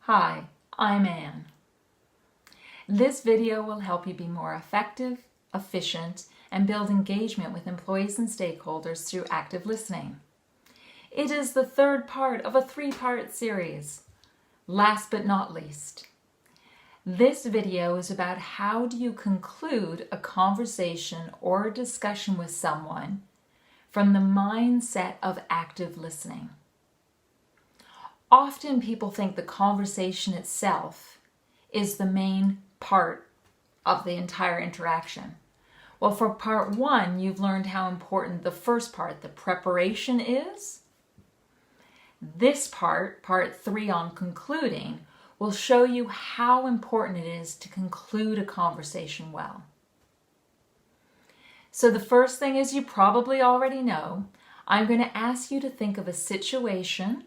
Hi, I'm Anne. This video will help you be more effective, efficient, and build engagement with employees and stakeholders through active listening. It is the third part of a three-part series. Last but not least, this video is about how do you conclude a conversation or a discussion with someone from the mindset of active listening. Often people think the conversation itself is the main part of the entire interaction. Well, for part one, you've learned how important the first part, the preparation, is. This part three on concluding, will show you how important it is to conclude a conversation well. So the first thing is, you probably already know, I'm going to ask you to think of a situation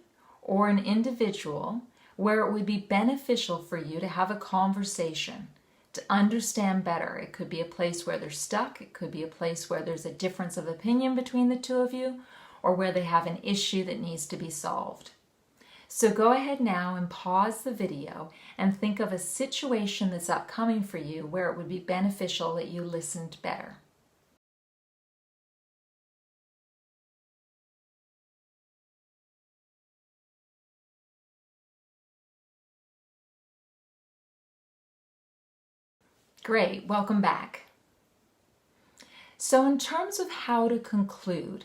or an individual where it would be beneficial for you to have a conversation to understand better. It could be a place where they're stuck. It could be a place where there's a difference of opinion between the two of you, or where they have an issue that needs to be solved. So go ahead now and pause the video and think of a situation that's upcoming for you where it would be beneficial that you listened better. Great, welcome back. So in terms of how to conclude,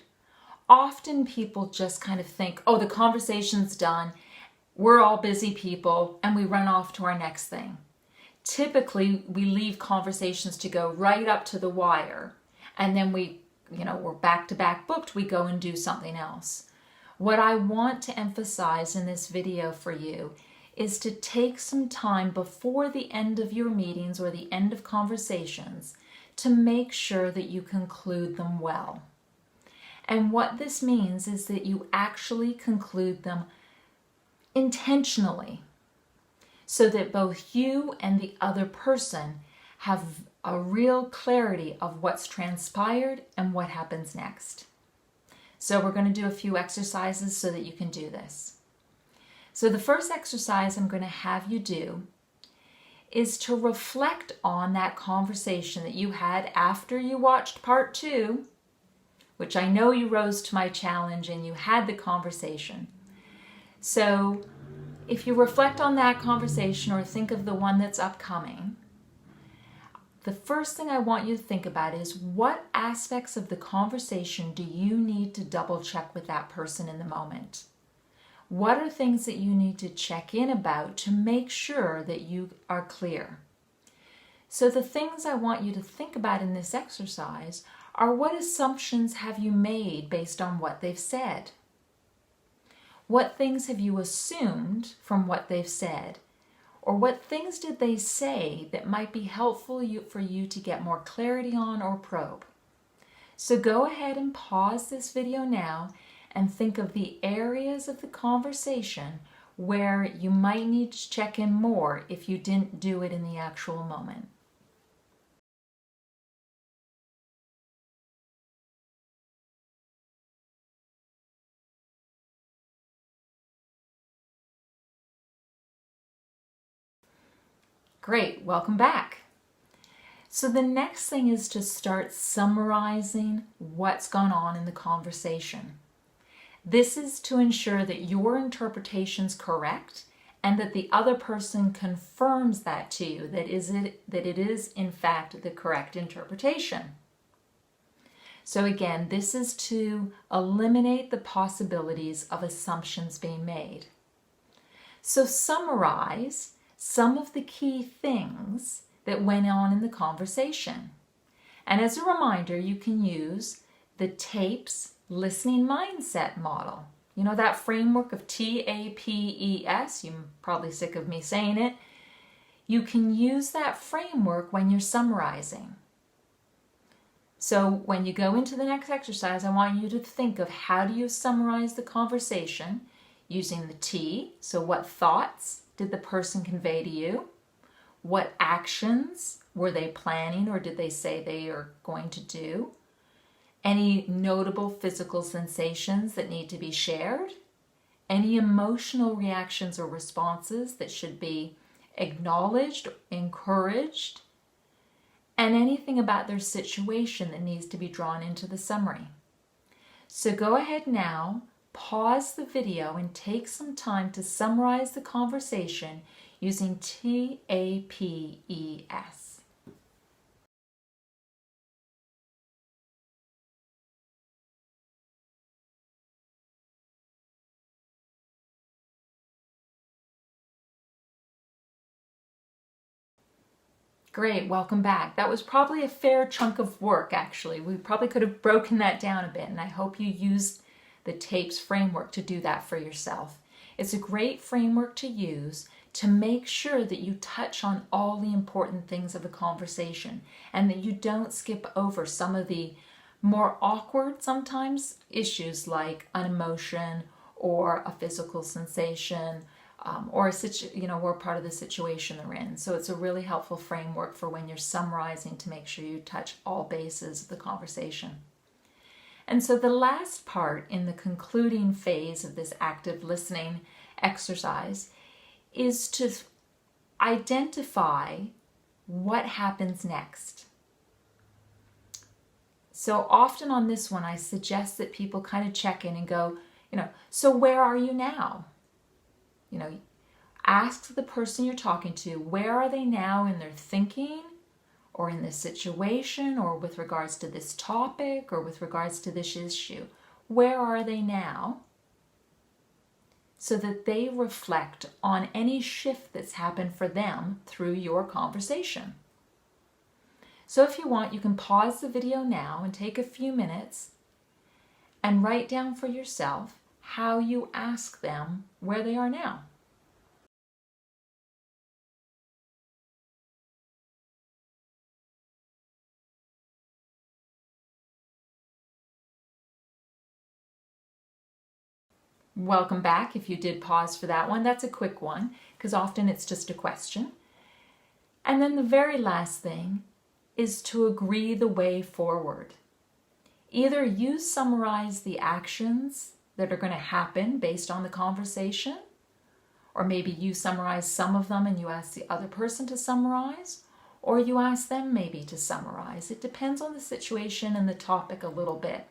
often people just kind of think, oh, the conversation's done, we're all busy people, and we run off to our next thing. Typically, we leave conversations to go right up to the wire, and then we're back-to-back booked, we go and do something else. What I want to emphasize in this video for you is to take some time before the end of your meetings or the end of conversations to make sure that you conclude them well. And what this means is that you actually conclude them intentionally, so that both you and the other person have a real clarity of what's transpired and what happens next. So we're going to do a few exercises so that you can do this. So the first exercise I'm going to have you do is to reflect on that conversation that you had after you watched part two, which I know you rose to my challenge and you had the conversation. So if you reflect on that conversation or think of the one that's upcoming, the first thing I want you to think about is, what aspects of the conversation do you need to double check with that person in the moment? What are things that you need to check in about to make sure that you are clear? So the things I want you to think about in this exercise are, what assumptions have you made based on what they've said? What things have you assumed from what they've said? Or what things did they say that might be helpful for you to get more clarity on or probe? So go ahead and pause this video now and think of the areas of the conversation where you might need to check in more if you didn't do it in the actual moment. Great, welcome back. So the next thing is to start summarizing what's gone on in the conversation. This is to ensure that your interpretation's correct and that the other person confirms that to you, that it is in fact the correct interpretation. So again, this is to eliminate the possibilities of assumptions being made. So summarize some of the key things that went on in the conversation. And as a reminder, you can use the TAPES listening mindset model. You know that framework of TAPES? You're probably sick of me saying it. You can use that framework when you're summarizing. So when you go into the next exercise, I want you to think of, how do you summarize the conversation using the T? So what thoughts did the person convey to you? What actions were they planning or did they say they are going to do? Any notable physical sensations that need to be shared? any emotional reactions or responses that should be acknowledged, encouraged, and anything about their situation that needs to be drawn into the summary. So go ahead now, pause the video, and take some time to summarize the conversation using TAPES. Great, welcome back. That was probably a fair chunk of work, actually. We probably could have broken that down a bit, and I hope you used the TAPES framework to do that for yourself. It's a great framework to use to make sure that you touch on all the important things of a conversation and that you don't skip over some of the more awkward, sometimes, issues like an emotion or a physical sensation, or we're part of the situation they're in. So it's a really helpful framework for when you're summarizing to make sure you touch all bases of the conversation. And so the last part in the concluding phase of this active listening exercise is to identify what happens next. So often on this one, I suggest that people kind of check in and go, so where are you now? Ask the person you're talking to, where are they now in their thinking or in this situation or with regards to this topic or with regards to this issue? Where are they now? So that they reflect on any shift that's happened for them through your conversation. So if you want, you can pause the video now and take a few minutes and write down for yourself how you ask them where they are now. Welcome back. If you did pause for that one, that's a quick one because often it's just a question. And then the very last thing is to agree the way forward. Either you summarize the actions that are going to happen based on the conversation, or maybe you summarize some of them and you ask the other person to summarize, or you ask them maybe to summarize. It depends on the situation and the topic a little bit.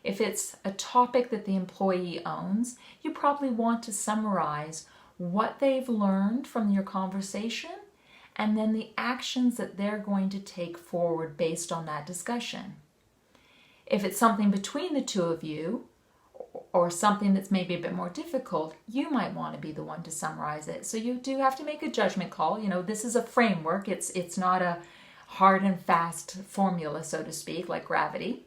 If it's a topic that the employee owns, you probably want to summarize what they've learned from your conversation and then the actions that they're going to take forward based on that discussion. If it's something between the two of you or something that's maybe a bit more difficult, you might want to be the one to summarize it. So you do have to make a judgment call. This is a framework. It's not a hard and fast formula, so to speak, like gravity.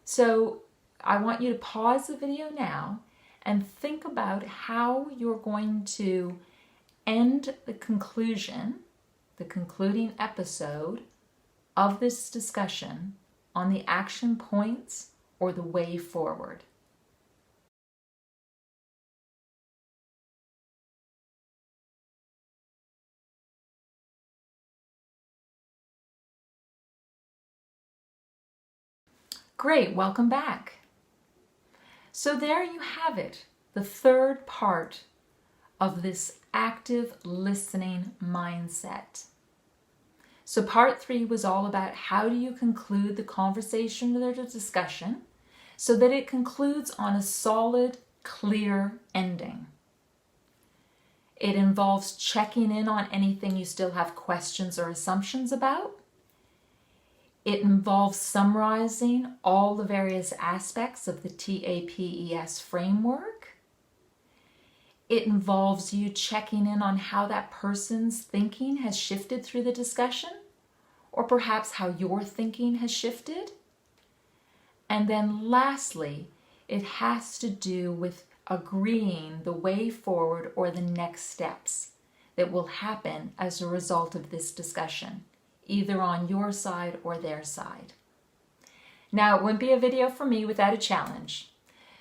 So I want you to pause the video now and think about how you're going to end the conclusion, the concluding episode of this discussion on the action points or the way forward. Great, welcome back. So there you have it, the third part of this active listening mindset. So part 3 was all about how do you conclude the conversation or the discussion so that it concludes on a solid, clear ending. It involves checking in on anything you still have questions or assumptions about. It involves summarizing all the various aspects of the TAPES framework. It involves you checking in on how that person's thinking has shifted through the discussion, or perhaps how your thinking has shifted. And then lastly, it has to do with agreeing the way forward or the next steps that will happen as a result of this discussion, either on your side or their side. Now, it wouldn't be a video for me without a challenge.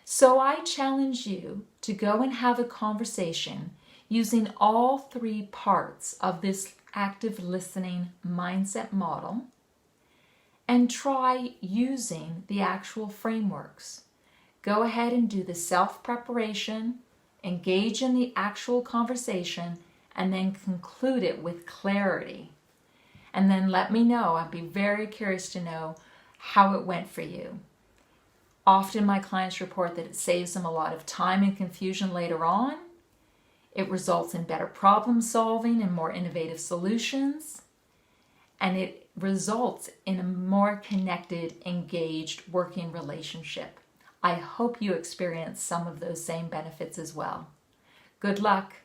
So I challenge you to go and have a conversation using all 3 parts of this active listening mindset model and try using the actual frameworks. Go ahead and do the self-preparation, engage in the actual conversation, and then conclude it with clarity. And then let me know. I'd be very curious to know how it went for you. Often my clients report that it saves them a lot of time and confusion later on. It results in better problem solving and more innovative solutions. And it results in a more connected, engaged working relationship. I hope you experience some of those same benefits as well. Good luck.